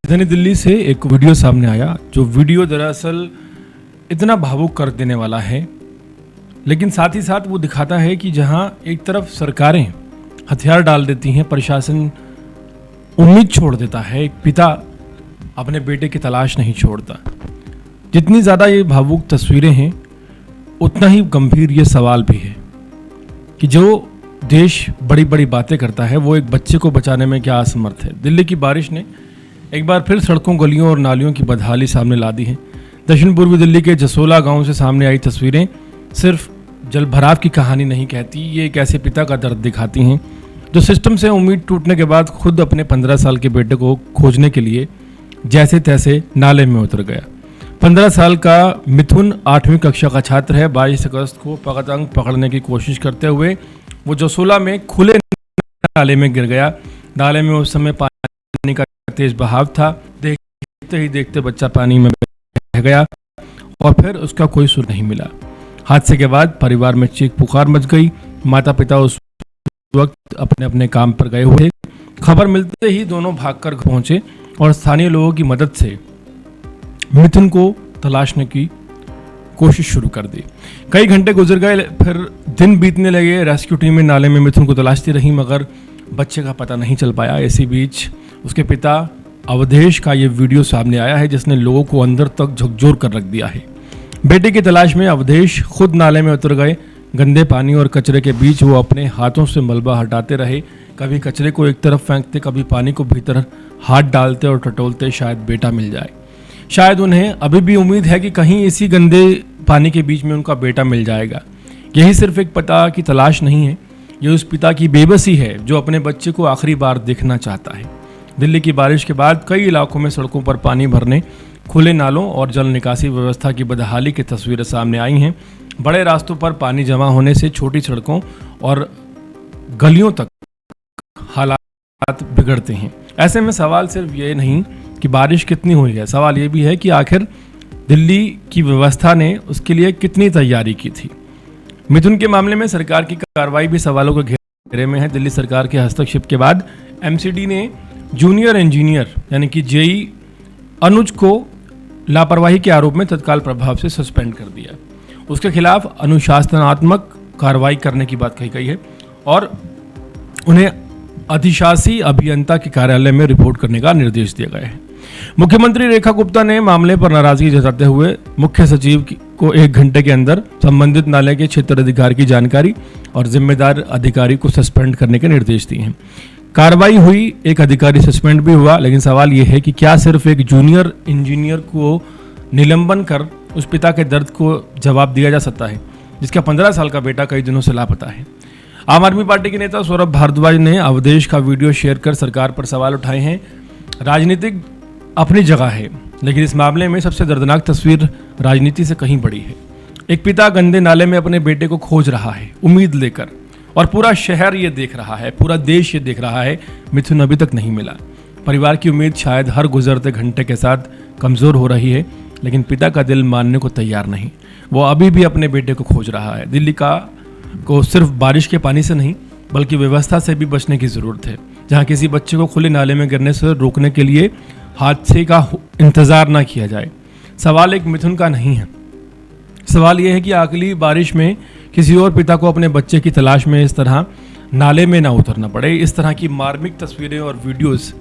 राजधानी दिल्ली से एक वीडियो सामने आया, जो वीडियो दरअसल इतना भावुक कर देने वाला है, लेकिन साथ ही साथ वो दिखाता है कि जहां एक तरफ सरकारें हथियार डाल देती हैं, प्रशासन उम्मीद छोड़ देता है, एक पिता अपने बेटे की तलाश नहीं छोड़ता। जितनी ज़्यादा ये भावुक तस्वीरें हैं, उतना ही गंभीर ये सवाल भी है कि जो देश बड़ी बड़ी बातें करता है, वो एक बच्चे को बचाने में क्या असमर्थ है। दिल्ली की बारिश ने एक बार फिर सड़कों, गलियों और नालियों की बदहाली सामने ला दी है। दक्षिण पूर्वी दिल्ली के जसोला गांव से सामने आई तस्वीरें सिर्फ जलभराव की कहानी नहीं कहती, ये एक ऐसे पिता का दर्द दिखाती हैं जो सिस्टम से उम्मीद टूटने के बाद खुद अपने 15 साल के बेटे को खोजने के लिए जैसे तैसे नाले में उतर गया। 15 साल का मिथुन 8वीं कक्षा का छात्र है। 22 अगस्त को पतंग पकड़ने की कोशिश करते हुए वो जसोला में खुले नाले में गिर गया। नाले में उस समय पानी का तेज बहाव था। देखते ही देखते बच्चा पानी में बह गया और फिर उसका कोई सुर नहीं मिला। हादसे के बाद परिवार में चीख पुकार मच गई। माता पिता उस वक्त अपने अपने काम पर गए हुए। खबर मिलते ही दोनों भागकर पहुंचे और स्थानीय लोगों की मदद से मिथुन को तलाशने की कोशिश शुरू कर दी। कई घंटे गुजर गए, फिर दिन बीतने लगे। रेस्क्यू टीमें नाले में मिथुन को तलाशती रही, मगर बच्चे का पता नहीं चल पाया। इसी बीच उसके पिता अवधेश का ये वीडियो सामने आया है, जिसने लोगों को अंदर तक झकझोर कर रख दिया है। बेटे की तलाश में अवधेश खुद नाले में उतर गए। गंदे पानी और कचरे के बीच वो अपने हाथों से मलबा हटाते रहे। कभी कचरे को एक तरफ फेंकते, कभी पानी को भीतर हाथ डालते और टटोलते, शायद बेटा मिल जाए। शायद उन्हें अभी भी उम्मीद है कि कहीं इसी गंदे पानी के बीच में उनका बेटा मिल जाएगा। यही सिर्फ एक पिता की तलाश नहीं है, ये उस पिता की बेबसी है जो अपने बच्चे को आखिरी बार देखना चाहता है। दिल्ली की बारिश के बाद कई इलाकों में सड़कों पर पानी भरने, खुले नालों और जल निकासी व्यवस्था की बदहाली की तस्वीरें सामने आई हैं। बड़े रास्तों पर पानी जमा होने से छोटी सड़कों और गलियों तक हालात बिगड़ते हैं। ऐसे में सवाल सिर्फ ये नहीं कि बारिश कितनी हुई है, सवाल ये भी है कि आखिर दिल्ली की व्यवस्था ने उसके लिए कितनी तैयारी की थी। मिथुन के मामले में सरकार की कार्रवाई भी सवालों के घेरे में है। दिल्ली सरकार के हस्तक्षेप के बाद एमसीडी ने जूनियर इंजीनियर यानी कि जेई अनुज को लापरवाही के आरोप में तत्काल प्रभाव से सस्पेंड कर दिया। उसके खिलाफ अनुशासनात्मक कार्रवाई करने की बात कही गई है और उन्हें अधिशासी अभियंता के कार्यालय में रिपोर्ट करने का निर्देश दिया गया है। मुख्यमंत्री रेखा गुप्ता ने मामले पर नाराजगी जताते हुए मुख्य सचिव को 1 घंटे के अंदर संबंधित नाले के क्षेत्राधिकारी की जानकारी और जिम्मेदार अधिकारी को सस्पेंड करने के निर्देश दिए हैं। कार्रवाई हुई, एक अधिकारी सस्पेंड भी हुआ, लेकिन सवाल यह है कि क्या सिर्फ एक जूनियर इंजीनियर को निलंबन कर उस पिता के दर्द को जवाब दिया जा सकता है जिसका 15 साल का बेटा कई दिनों से लापता है। आम आदमी पार्टी के नेता सौरभ भारद्वाज ने अवधेश का वीडियो शेयर कर सरकार पर सवाल उठाए हैं। राजनीतिक अपनी जगह है, लेकिन इस मामले में सबसे दर्दनाक तस्वीर राजनीति से कहीं बड़ी है। एक पिता गंदे नाले में अपने बेटे को खोज रहा है उम्मीद लेकर, और पूरा शहर ये देख रहा है, पूरा देश ये देख रहा है, मिथुन अभी तक नहीं मिला। परिवार की उम्मीद शायद हर गुजरते घंटे के साथ कमज़ोर हो रही है, लेकिन पिता का दिल मानने को तैयार नहीं। वो अभी भी अपने बेटे को खोज रहा है। दिल्ली को सिर्फ बारिश के पानी से नहीं, बल्कि व्यवस्था से भी बचने की ज़रूरत है। जहाँ किसी बच्चे को खुले नाले में गिरने से रोकने के लिए हादसे का इंतज़ार ना किया जाए। सवाल एक मिथुन का नहीं है, सवाल यह है कि अगली बारिश में किसी और पिता को अपने बच्चे की तलाश में इस तरह नाले में ना उतरना पड़े। इस तरह की मार्मिक तस्वीरें और वीडियोस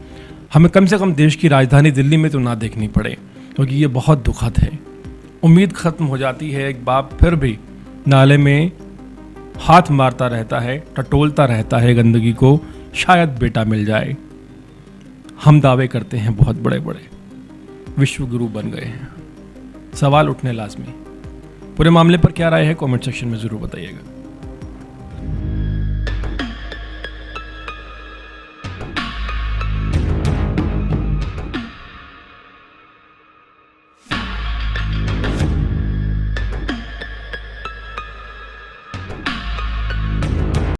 हमें कम से कम देश की राजधानी दिल्ली में तो ना देखनी पड़े, क्योंकि ये बहुत दुखद है। उम्मीद खत्म हो जाती है। एक बाप फिर भी नाले में हाथ मारता रहता है, टटोलता रहता है गंदगी को, शायद बेटा मिल जाए। हम दावे करते हैं बहुत बड़े बड़े, विश्व गुरु बन गए हैं। सवाल उठने लाजमी। पूरे मामले पर क्या राय है, कमेंट सेक्शन में ज़रूर बताइएगा।